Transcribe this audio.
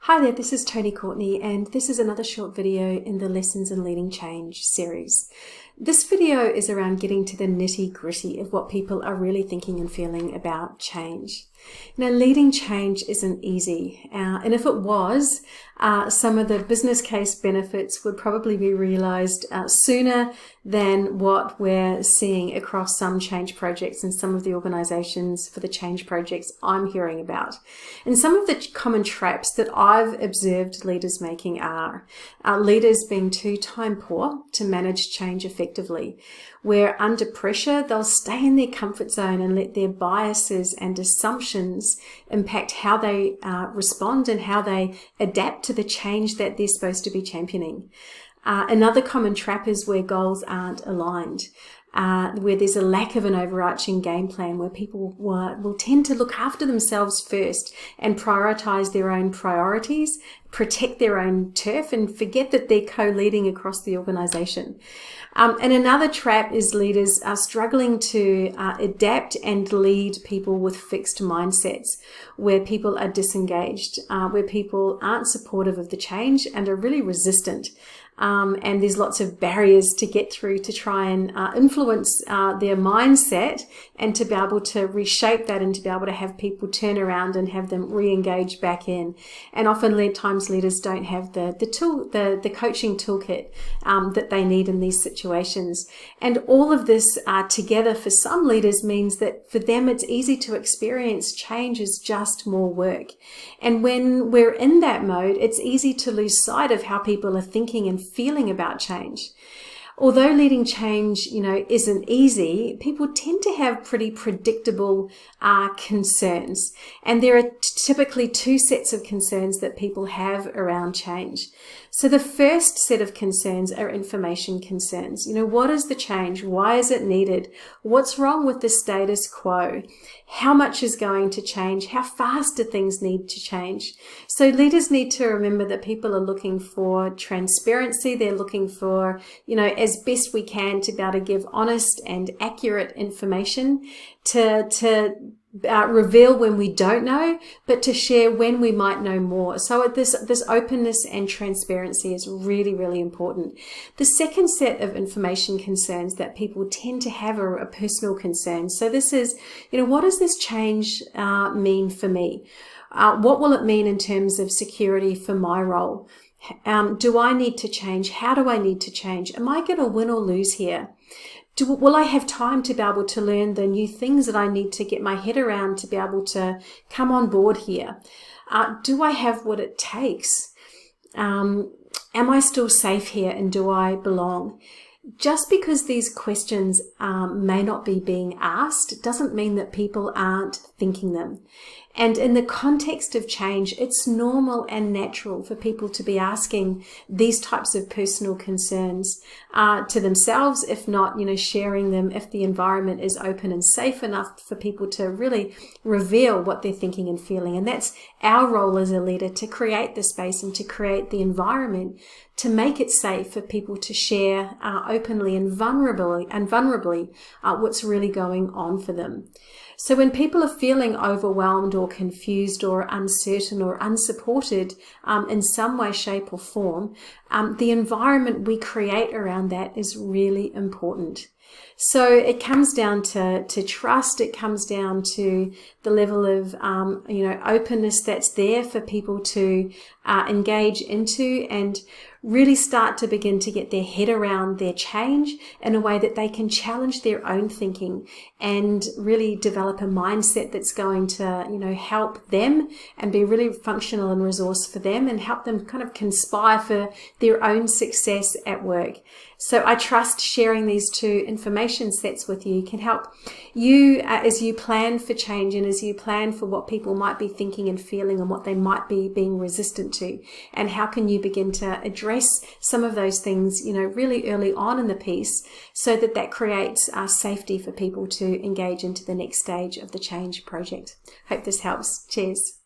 Hi there, this is Tony Courtney, and this is another short video in the Lessons in Leading Change series. This video is around getting to the nitty-gritty of what people are really thinking and feeling about change. Now, leading change isn't easy, and if it was, some of the business case benefits would probably be realized sooner than what we're seeing across some change projects and some of the organizations for the change projects I'm hearing about. And some of the common traps that I've observed leaders making are leaders being too time poor to manage change effectively, where under pressure they'll stay in their comfort zone and let their biases and assumptions impact how they respond and how they adapt to the change that they're supposed to be championing. Another common trap is where goals aren't aligned, where there's a lack of an overarching game plan, where people will tend to look after themselves first and prioritize their own priorities, protect their own turf, and forget that they're co-leading across the organization. And another trap is leaders are struggling to adapt and lead people with fixed mindsets, where people are disengaged, where people aren't supportive of the change and are really resistant. And there's lots of barriers to get through to try and influence their mindset and to be able to reshape that and to be able to have people turn around and have them re-engage back in. And often times leaders don't have the coaching toolkit that they need in these situations. And all of this together for some leaders means that for them it's easy to experience change as just more work. And when we're in that mode, it's easy to lose sight of how people are thinking and feeling about change. Although leading change, isn't easy, people tend to have pretty predictable concerns. And there are typically two sets of concerns that people have around change. So the first set of concerns are information concerns. What is the change? Why is it needed? What's wrong with the status quo? How much is going to change? How fast do things need to change? So leaders need to remember that people are looking for transparency. They're looking for, as best we can to be able to give honest and accurate information, to reveal when we don't know, but to share when we might know more. So this openness and transparency is really, really important. The second set of information concerns that people tend to have are a personal concern. So this is, what does this change mean for me? What will it mean in terms of security for my role? Do I need to change? How do I need to change? Am I going to win or lose here? Will I have time to be able to learn the new things that I need to get my head around to be able to come on board here? Do I have what it takes? Am I still safe here, and do I belong? Just because these questions may not be being asked doesn't mean that people aren't thinking them. And in the context of change, it's normal and natural for people to be asking these types of personal concerns to themselves, if not, sharing them if the environment is open and safe enough for people to really reveal what they're thinking and feeling. And that's our role as a leader, to create the space and to create the environment to make it safe for people to share openly and vulnerably what's really going on for them. So when people are feeling overwhelmed or confused or uncertain or unsupported in some way, shape or form, the environment we create around that is really important. So it comes down to trust. It comes down to the level of, openness that's there for people to engage into and really start to begin to get their head around their change in a way that they can challenge their own thinking and really develop a mindset that's going to, help them and be really functional and resource for them and help them kind of conspire for their own success at work. So I trust sharing these two information sets with you can help you as you plan for change and as you plan for what people might be thinking and feeling and what they might be being resistant to, and how can you begin to address some of those things, really early on in the piece, so that creates safety for people to engage into the next stage of the change project. Hope this helps. Cheers.